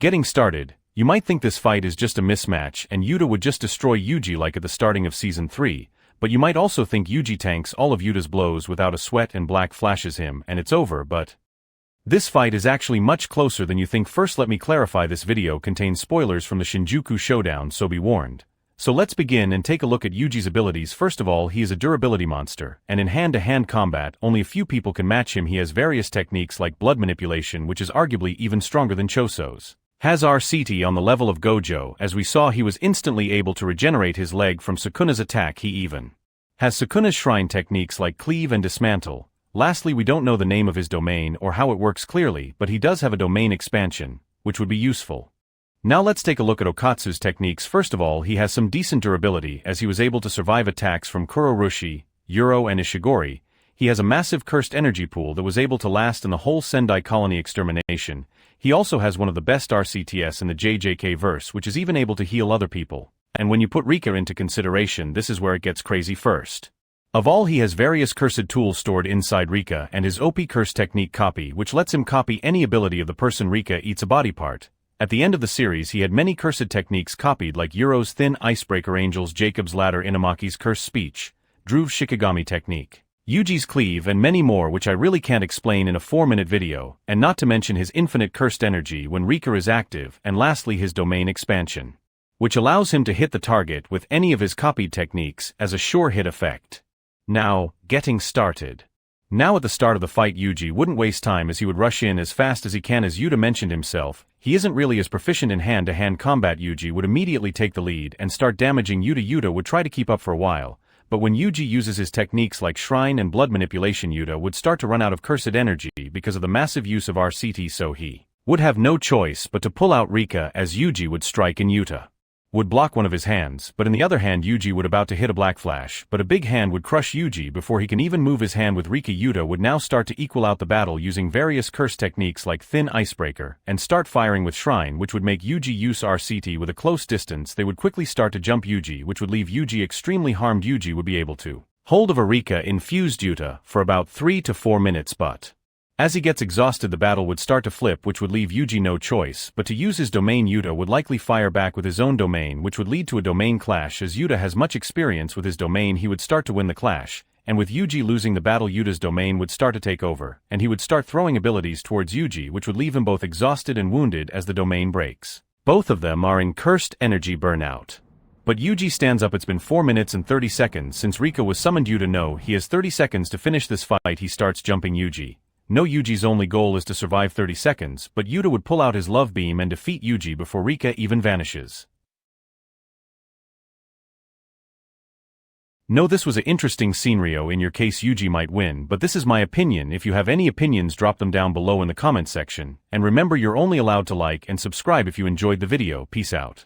Getting started, you might think this fight is just a mismatch and Yuta would just destroy Yuji like at the starting of Season 3, but you might also think Yuji tanks all of Yuta's blows without a sweat and black flashes him and it's over, but this fight is actually much closer than you think. First, let me clarify, this video contains spoilers from the Shinjuku Showdown, so be warned. So let's begin and take a look at Yuji's abilities. First of all, he is a durability monster, and in hand-to-hand combat, only a few people can match him. He has various techniques like blood manipulation, which is arguably even stronger than Choso's. Has RCT on the level of Gojo. As we saw, he was instantly able to regenerate his leg from Sukuna's attack. He even has Sukuna's shrine techniques like cleave and dismantle. Lastly, we don't know the name of his domain or how it works clearly, but he does have a domain expansion, which would be useful. Now let's take a look at Okatsu's techniques. First of all, he has some decent durability as he was able to survive attacks from Kurorushi, Yuro and Ishigori. He has a massive cursed energy pool that was able to last in the whole Sendai colony extermination. He also has one of the best RCTs in the JJK verse, which is even able to heal other people. And when you put Rika into consideration, this is where it gets crazy. First of all, he has various cursed tools stored inside Rika and his OP curse technique copy, which lets him copy any ability of the person Rika eats a body part. At the end of the series, he had many cursed techniques copied like Yuro's thin icebreaker, Angel's Jacob's ladder, Inamaki's curse speech, Drew's Shikigami technique, Yuji's cleave and many more, which I really can't explain in a 4-minute video, and not to mention his infinite cursed energy when Rika is active, and lastly his domain expansion, which allows him to hit the target with any of his copied techniques as a sure hit effect. Now, getting started. Now at the start of the fight, Yuji wouldn't waste time as he would rush in as fast as he can. As Yuta mentioned himself, he isn't really as proficient in hand-to-hand combat. Yuji would immediately take the lead and start damaging Yuta. Yuta would try to keep up for a while, but when Yuji uses his techniques like shrine and blood manipulation, Yuta would start to run out of cursed energy because of the massive use of RCT, so he would have no choice but to pull out Rika as Yuji would strike and Yuta would block one of his hands, but in the other hand Yuji would about to hit a black flash, but a big hand would crush Yuji before he can even move his hand with Rika. Yuta would now start to equal out the battle using various curse techniques like thin icebreaker, and start firing with shrine, which would make Yuji use RCT with a close distance. They would quickly start to jump Yuji, which would leave Yuji extremely harmed. Yuji would be able to hold of a Rika infused Yuta for about 3 to 4 minutes, but as he gets exhausted the battle would start to flip, which would leave Yuji no choice but to use his domain. Yuta would likely fire back with his own domain, which would lead to a domain clash. As Yuta has much experience with his domain, he would start to win the clash, and with Yuji losing the battle Yuta's domain would start to take over, and he would start throwing abilities towards Yuji which would leave him both exhausted and wounded as the domain breaks. Both of them are in cursed energy burnout. But Yuji stands up. It's been 4 minutes and 30 seconds since Rika was summoned. Yuta know he has 30 seconds to finish this fight. He starts jumping Yuji. No, Yuji's only goal is to survive 30 seconds, but Yuta would pull out his love beam and defeat Yuji before Rika even vanishes. No, this was an interesting scenario. In your case Yuji might win, but this is my opinion. If you have any opinions, drop them down below in the comment section, and remember, you're only allowed to like and subscribe if you enjoyed the video. Peace out.